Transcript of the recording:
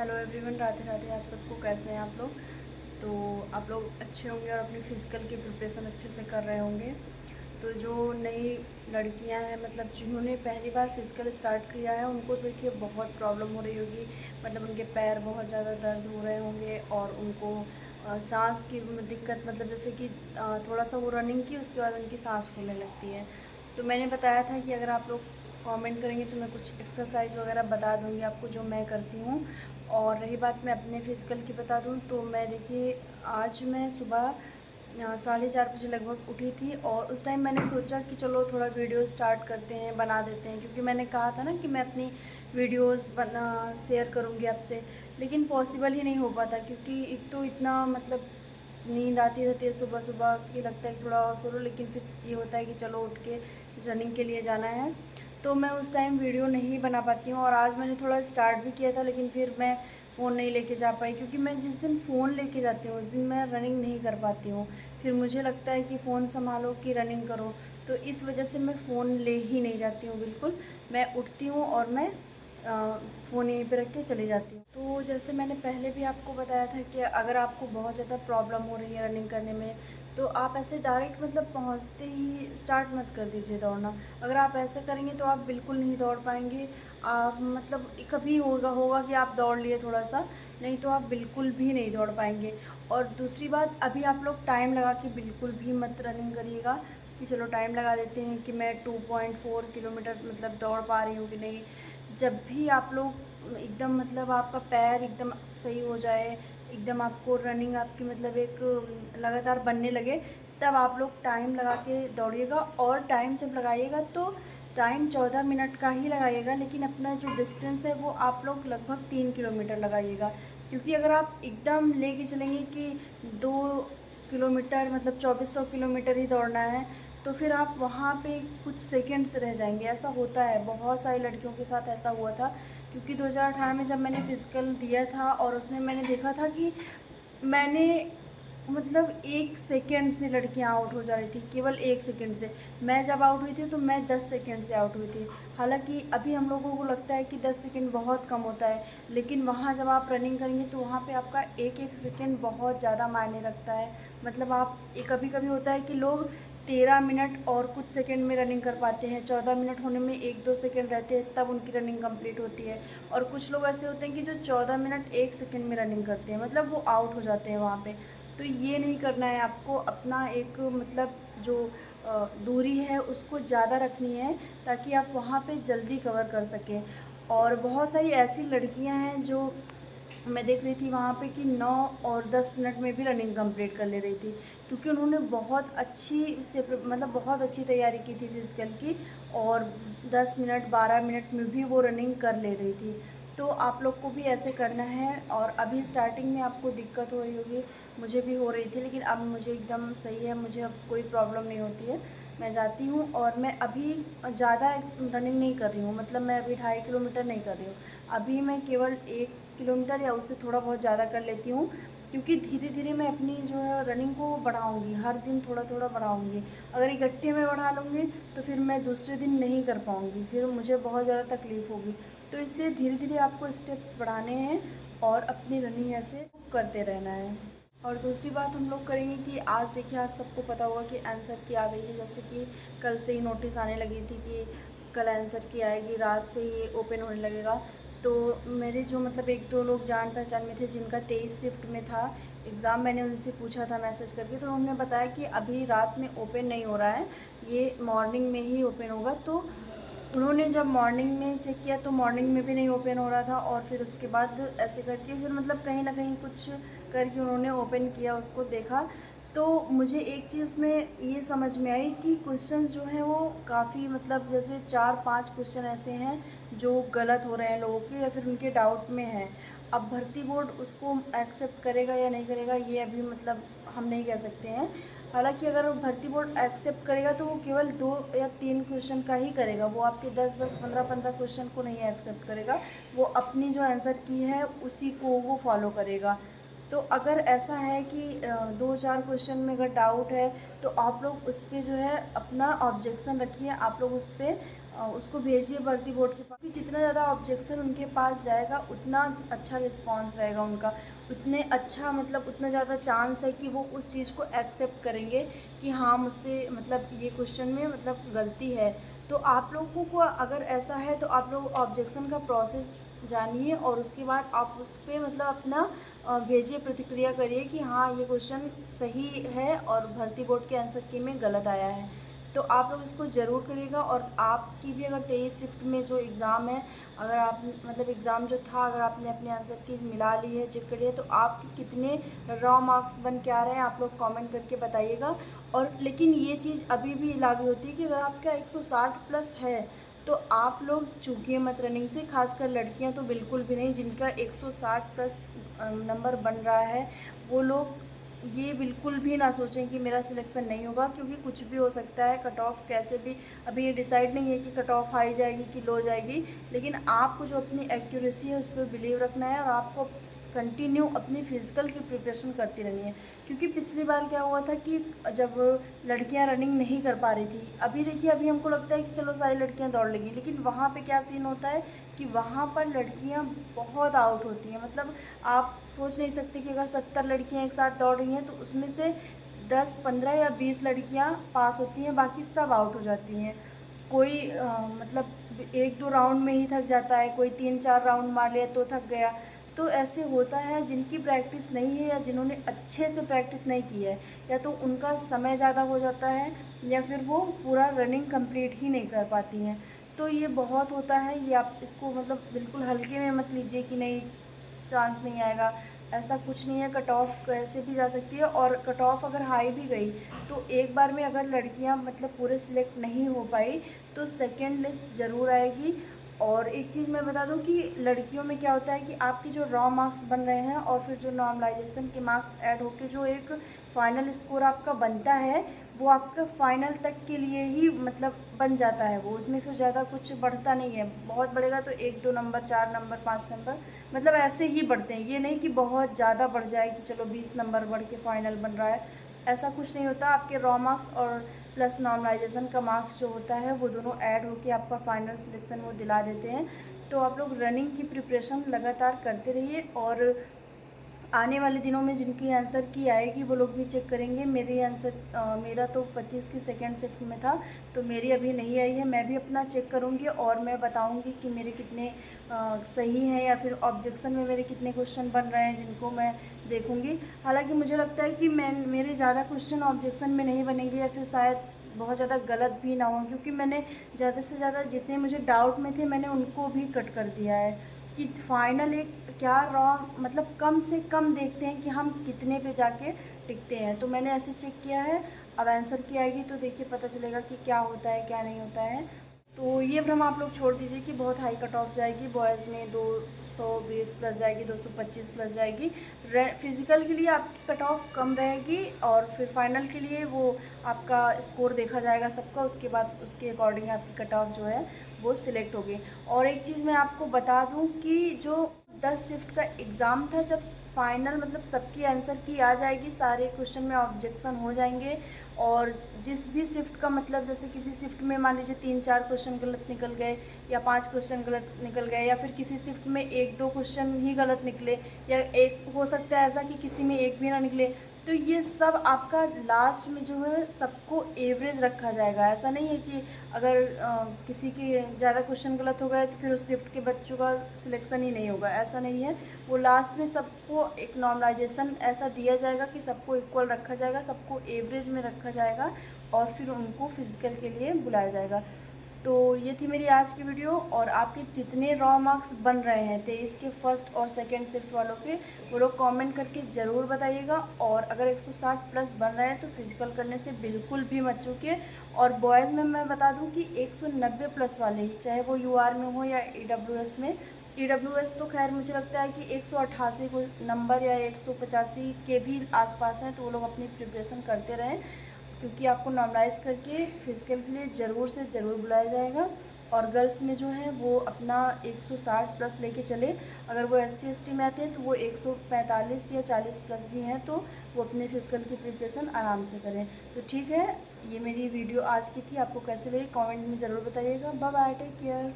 Hello everyone, Radhe Radhe. आप सबको कैसे हैं आप लोग? तो आप लोग अच्छे होंगे और अपनी फ़िज़िकल की प्रिपरेशन अच्छे से कर रहे होंगे। तो जो नई लड़कियां हैं, मतलब जिन्होंने पहली बार फ़िज़िकल स्टार्ट किया है, उनको देखिए बहुत प्रॉब्लम हो रही होगी। मतलब उनके पैर बहुत ज़्यादा दर्द हो रहे होंगे और उनको सांस की दिक्कत, मतलब जैसे कि थोड़ा सा वो रनिंग की, उसके बाद उनकी सांस फूलने लगती है। तो मैंने बताया था कि अगर आप लोग कमेंट करेंगे तो मैं कुछ एक्सरसाइज वगैरह बता दूंगी आपको, जो मैं करती हूँ। और रही बात मैं अपने फिज़िकल की बता दूँ, तो मैं देखिए आज मैं सुबह 4:30 बजे लगभग उठी थी और उस टाइम मैंने सोचा कि चलो थोड़ा वीडियो स्टार्ट करते हैं, बना देते हैं, क्योंकि मैंने कहा था ना कि मैं अपनी वीडियोस बना शेयर करूँगी आपसे। लेकिन पॉसिबल ही नहीं हो पाता, क्योंकि एक तो इतना मतलब नींद आती रहती है सुबह सुबह कि लगता है कि थोड़ा और सो लो, लेकिन फिर ये होता है कि चलो उठ के रनिंग के लिए जाना है। तो मैं उस टाइम वीडियो नहीं बना पाती हूँ और आज मैंने थोड़ा स्टार्ट भी किया था, लेकिन फिर मैं फ़ोन नहीं लेके जा पाई, क्योंकि मैं जिस दिन फ़ोन लेके जाती हूँ उस दिन मैं रनिंग नहीं कर पाती हूँ। फिर मुझे लगता है कि फ़ोन संभालो कि रनिंग करो, तो इस वजह से मैं फ़ोन ले ही नहीं जाती हूँ बिल्कुल। मैं उठती हूँ और मैं फ़ोन यहीं पे रख के चली जाती हूँ। तो जैसे मैंने पहले भी आपको बताया था कि अगर आपको बहुत ज़्यादा प्रॉब्लम हो रही है रनिंग करने में, तो आप ऐसे डायरेक्ट मतलब पहुँचते ही स्टार्ट मत कर दीजिए दौड़ना। अगर आप ऐसे करेंगे तो आप बिल्कुल नहीं दौड़ पाएँगे। आप मतलब कभी होगा होगा कि आप दौड़ लिए थोड़ा-सा, नहीं तो आप बिल्कुल भी नहीं दौड़ पाएँगे। और दूसरी बात, अभी आप लोग टाइम लगा के बिल्कुल भी मत रनिंग करिएगा कि चलो टाइम लगा देते हैं कि मैं 2.4 किलोमीटर मतलब दौड़ पा रही हूँ कि नहीं। जब भी आप लोग एकदम मतलब आपका पैर एकदम सही हो जाए, एकदम आपको रनिंग आपकी मतलब एक लगातार बनने लगे, तब आप लोग टाइम लगा के दौड़िएगा। और टाइम जब लगाइएगा तो टाइम 14 मिनट का ही लगाइएगा, लेकिन अपना जो डिस्टेंस है वो आप लोग लगभग 3 किलोमीटर लगाइएगा। क्योंकि अगर आप एकदम लेके चलेंगे कि 2 किलोमीटर मतलब 2400 किलोमीटर ही दौड़ना है, तो फिर आप वहाँ पे कुछ सेकंड्स रह जाएंगे। ऐसा होता है, बहुत सारी लड़कियों के साथ ऐसा हुआ था। क्योंकि 2018 में जब मैंने फिजिकल दिया था और उसमें मैंने देखा था कि मैंने मतलब 1 सेकेंड से लड़कियां आउट हो जा रही थी, केवल 1 सेकेंड से। मैं जब आउट हुई थी तो मैं 10 सेकेंड से आउट हुई थी। हालांकि अभी हम लोगों को लगता है कि 10 सेकेंड बहुत कम होता है, लेकिन वहाँ जब आप रनिंग करेंगे तो वहाँ पे आपका एक एक सेकेंड बहुत ज़्यादा मायने रखता है। मतलब आप कभी कभी होता है कि लोग 13 मिनट और कुछ सेकंड में रनिंग कर पाते हैं, 14 मिनट होने में 1-2 सेकंड रहते हैं, तब उनकी रनिंग कंप्लीट होती है। और कुछ लोग ऐसे होते हैं कि जो 14 मिनट 1 सेकंड में रनिंग करते हैं, मतलब वो आउट हो जाते हैं वहाँ पे। तो ये नहीं करना है आपको। अपना एक मतलब जो दूरी है उसको ज़्यादा रखनी है, ताकि आप वहाँ पे जल्दी कवर कर सकें। और बहुत सारी ऐसी लड़कियां हैं जो मैं देख रही थी वहाँ पे कि 9 और 10 मिनट में भी रनिंग कंप्लीट कर ले रही थी, क्योंकि उन्होंने बहुत अच्छी से मतलब बहुत अच्छी तैयारी की थी फिजिकल की। और 10 मिनट 12 मिनट में भी वो रनिंग कर ले रही थी। तो आप लोग को भी ऐसे करना है। और अभी स्टार्टिंग में आपको दिक्कत हो रही होगी, मुझे भी हो रही थी, लेकिन अब मुझे एकदम सही है, मुझे अब कोई प्रॉब्लम नहीं होती है। मैं जाती हूँ और मैं अभी ज़्यादा रनिंग नहीं कर रही हूँ, मतलब मैं अभी 2.5 किलोमीटर नहीं कर रही हूँ। अभी मैं केवल 1 किलोमीटर या उससे थोड़ा बहुत ज़्यादा कर लेती हूँ, क्योंकि धीरे धीरे मैं अपनी जो है रनिंग को बढ़ाऊँगी, हर दिन थोड़ा थोड़ा बढ़ाऊँगी। अगर इकट्ठे में बढ़ा लूँगी तो फिर मैं दूसरे दिन नहीं कर पाऊँगी, फिर मुझे बहुत ज़्यादा तकलीफ़ होगी। तो इसलिए धीरे धीरे आपको स्टेप्स बढ़ाने हैं और अपनी रनिंग ऐसे करते रहना है। और दूसरी बात हम लोग करेंगे कि आज देखिए, आप सबको पता होगा कि आंसर की आ गई है। जैसे कि कल से ही नोटिस आने लगी थी कि कल आंसर की आएगी, रात से ही ओपन होने लगेगा। तो मेरे जो मतलब 1-2 लोग जान पहचान में थे जिनका 23 शिफ्ट में था एग्ज़ाम, मैंने उनसे पूछा था मैसेज करके, तो उन्होंने बताया कि अभी रात में ओपन नहीं हो रहा है, ये मॉर्निंग में ही ओपन होगा। तो उन्होंने जब मॉर्निंग में चेक किया तो मॉर्निंग में भी नहीं ओपन हो रहा था, और फिर उसके बाद ऐसे करके फिर मतलब कहीं ना कहीं कुछ करके उन्होंने ओपन किया, उसको देखा। तो मुझे एक चीज़ उसमें ये समझ में आई कि क्वेश्चंस जो हैं वो काफ़ी मतलब जैसे 4-5 क्वेश्चन ऐसे हैं जो गलत हो रहे हैं लोगों के, या फिर उनके डाउट में हैं। अब भर्ती बोर्ड उसको एक्सेप्ट करेगा या नहीं करेगा, ये अभी मतलब हम नहीं कह सकते हैं। हालांकि अगर भर्ती बोर्ड एक्सेप्ट करेगा तो वो केवल 2 या 3 क्वेश्चन का ही करेगा, वो आपके 10-10 15-15 क्वेश्चन को नहीं एक्सेप्ट करेगा। वो अपनी जो आंसर की है उसी को वो फॉलो करेगा। तो अगर ऐसा है कि 2-4 क्वेश्चन में अगर डाउट है, तो आप लोग उस पर जो है अपना ऑब्जेक्शन रखिए, आप लोग उस पर उसको भेजिए भर्ती बोर्ड के पास, क्योंकि जितना ज़्यादा ऑब्जेक्शन उनके पास जाएगा उतना अच्छा रिस्पांस रहेगा उनका, उतने अच्छा मतलब उतना ज़्यादा चांस है कि वो उस चीज़ को एक्सेप्ट करेंगे कि हाँ मुझसे मतलब ये क्वेश्चन में मतलब गलती है। तो आप लोगों को अगर ऐसा है तो आप लोग ऑब्जेक्शन का प्रोसेस जानिए और उसके बाद आप उस पर मतलब अपना भेजिए, प्रतिक्रिया करिए कि हाँ ये क्वेश्चन सही है और भर्ती बोर्ड के आंसर की में गलत आया है। तो आप लोग इसको ज़रूर करिएगा। और आपकी भी अगर 23 शिफ्ट में जो एग्ज़ाम है, अगर आप मतलब एग्ज़ाम जो था अगर आपने अपने आंसर की मिला ली है, चेक कर लिया, तो आपके कितने रॉ मार्क्स बन के आ रहे हैं आप लोग कमेंट करके बताइएगा। और लेकिन ये चीज़ अभी भी लागू होती है कि अगर आपका 160 प्लस है तो आप लोग चूकिए मत रनिंग से, खासकर लड़कियां तो बिल्कुल भी नहीं। जिनका 160 प्लस नंबर बन रहा है वो लोग ये बिल्कुल भी ना सोचें कि मेरा सिलेक्शन नहीं होगा, क्योंकि कुछ भी हो सकता है। कट ऑफ कैसे भी अभी ये डिसाइड नहीं है कि कट ऑफ हाई जाएगी कि लो जाएगी, लेकिन आपको जो अपनी एक्यूरेसी है उस पर बिलीव रखना है और आपको कंटिन्यू अपनी फ़िज़िकल की प्रिपरेशन करती रहनी है। क्योंकि पिछली बार क्या हुआ था कि जब लड़कियां रनिंग नहीं कर पा रही थी, अभी देखिए अभी हमको लगता है कि चलो सारी लड़कियां दौड़ लेंगी, लेकिन वहाँ पे क्या सीन होता है कि वहाँ पर लड़कियां बहुत आउट होती हैं। मतलब आप सोच नहीं सकते कि अगर 70 लड़कियां एक साथ दौड़ रही हैं तो उसमें से 10, 15 या 20 लड़कियां पास होती हैं, बाकी सब आउट हो जाती हैं। कोई मतलब 1-2 राउंड में ही थक जाता है, कोई 3-4 राउंड मार लिया तो थक गया। तो ऐसे होता है जिनकी प्रैक्टिस नहीं है या जिन्होंने अच्छे से प्रैक्टिस नहीं की है, या तो उनका समय ज़्यादा हो जाता है या फिर वो पूरा रनिंग कंप्लीट ही नहीं कर पाती हैं। तो ये बहुत होता है, ये आप इसको मतलब बिल्कुल हल्के में मत लीजिए कि नहीं चांस नहीं आएगा, ऐसा कुछ नहीं है। कट ऑफ कैसे भी जा सकती है, और कट ऑफ अगर हाई भी गई तो एक बार में अगर लड़कियां मतलब पूरे सिलेक्ट नहीं हो पाई तो सेकंड लिस्ट ज़रूर आएगी। और एक चीज़ मैं बता दूं कि लड़कियों में क्या होता है कि आपके जो रॉ मार्क्स बन रहे हैं और फिर जो नॉर्मलाइजेशन के मार्क्स ऐड होके जो एक फ़ाइनल स्कोर आपका बनता है, वो आपका फ़ाइनल तक के लिए ही मतलब बन जाता है। वो उसमें फिर ज़्यादा कुछ बढ़ता नहीं है, बहुत बढ़ेगा तो 1-2 नंबर, 4 नंबर, 5 नंबर, मतलब ऐसे ही बढ़ते हैं। ये नहीं कि बहुत ज़्यादा बढ़ जाए कि चलो 20 नंबर बढ़ के फ़ाइनल बन रहा है, ऐसा कुछ नहीं होता। आपके रॉ मार्क्स और प्लस नॉर्मलाइजेशन का मार्क्स जो होता है वो दोनों ऐड होके आपका फ़ाइनल सिलेक्शन वो दिला देते हैं। तो आप लोग रनिंग की प्रिपरेशन लगातार करते रहिए, और आने वाले दिनों में जिनकी आंसर की आएगी वो लोग भी चेक करेंगे। मेरी आंसर मेरा तो 25 की सेकेंड शिफ्ट में था, तो मेरी अभी नहीं आई है। मैं भी अपना चेक करूँगी और मैं बताऊँगी कि मेरे कितने सही हैं या फिर ऑब्जेक्शन में मेरे कितने क्वेश्चन बन रहे हैं, जिनको मैं देखूँगी। हालांकि मुझे लगता है कि मेरे ज़्यादा क्वेश्चन ऑब्जेक्शन में नहीं बनेंगे या फिर शायद बहुत ज़्यादा गलत भी ना हो, क्योंकि मैंने ज़्यादा से ज़्यादा जितने मुझे डाउट में थे मैंने उनको भी कट कर दिया है कि फाइनल एक क्या रॉन्ग मतलब कम से कम देखते हैं कि हम कितने पे जाके टिकते हैं। तो मैंने ऐसे चेक किया है। अब आंसर की आएगी तो देखिए पता चलेगा कि क्या होता है क्या नहीं होता है। तो ये भ्रम आप लोग छोड़ दीजिए कि बहुत हाई कट ऑफ जाएगी, बॉयज़ में 220 प्लस जाएगी, 225 प्लस जाएगी। फिज़िकल के लिए आपकी कट ऑफ कम रहेगी और फिर फाइनल के लिए वो आपका स्कोर देखा जाएगा सबका, उसके बाद उसके अकॉर्डिंग आपकी कट ऑफ जो है वो सिलेक्ट होगी। और एक चीज़ मैं आपको बता दूं कि जो 10 शिफ्ट का एग्ज़ाम था, जब फाइनल मतलब सबकी आंसर की आ जाएगी, सारे क्वेश्चन में ऑब्जेक्शन हो जाएंगे, और जिस भी शिफ्ट का मतलब जैसे किसी शिफ्ट में मान लीजिए 3-4 क्वेश्चन गलत निकल गए या 5 क्वेश्चन गलत निकल गए, या फिर किसी शिफ्ट में 1-2 क्वेश्चन ही गलत निकले, या एक हो सकता है ऐसा कि किसी में एक भी ना निकले, तो ये सब आपका लास्ट में जो है सबको एवरेज रखा जाएगा। ऐसा नहीं है कि अगर किसी के ज़्यादा क्वेश्चन गलत हो गए तो फिर उस शिफ्ट के बच्चों का सिलेक्शन ही नहीं होगा, ऐसा नहीं है। वो लास्ट में सबको एक नॉर्मलाइजेशन ऐसा दिया जाएगा कि सबको इक्वल रखा जाएगा, सबको एवरेज में रखा जाएगा और फिर उनको फिज़िकल के लिए बुलाया जाएगा। तो ये थी मेरी आज की वीडियो, और आपके जितने रॉ मार्क्स बन रहे हैं 23 के फर्स्ट और सेकंड शिफ्ट वालों के, वो लोग कमेंट करके ज़रूर बताइएगा। और अगर 160 प्लस बन रहे हैं तो फिजिकल करने से बिल्कुल भी मत चूकिए। और बॉयज़ में मैं बता दूं कि 190 प्लस वाले ही, चाहे वो यूआर में हो या ईडब्ल्यूएस में। ईडब्ल्यूएस तो खैर मुझे लगता है कि 188 को नंबर या 185 के भी आसपास हैं, तो वो लोग अपनी प्रिपरेशन करते रहें, क्योंकि आपको नॉर्मलाइज़ करके फिजिकल के लिए ज़रूर से ज़रूर बुलाया जाएगा। और गर्ल्स में जो है वो अपना 160 प्लस लेके चले। अगर वो SC ST में आते हैं तो वो 145 या 40 प्लस भी हैं, तो वो अपने फिजिकल की प्रिपरेशन आराम से करें। तो ठीक है, ये मेरी वीडियो आज की थी, आपको कैसी लगी कमेंट में ज़रूर बताइएगा। Bye bye, take care.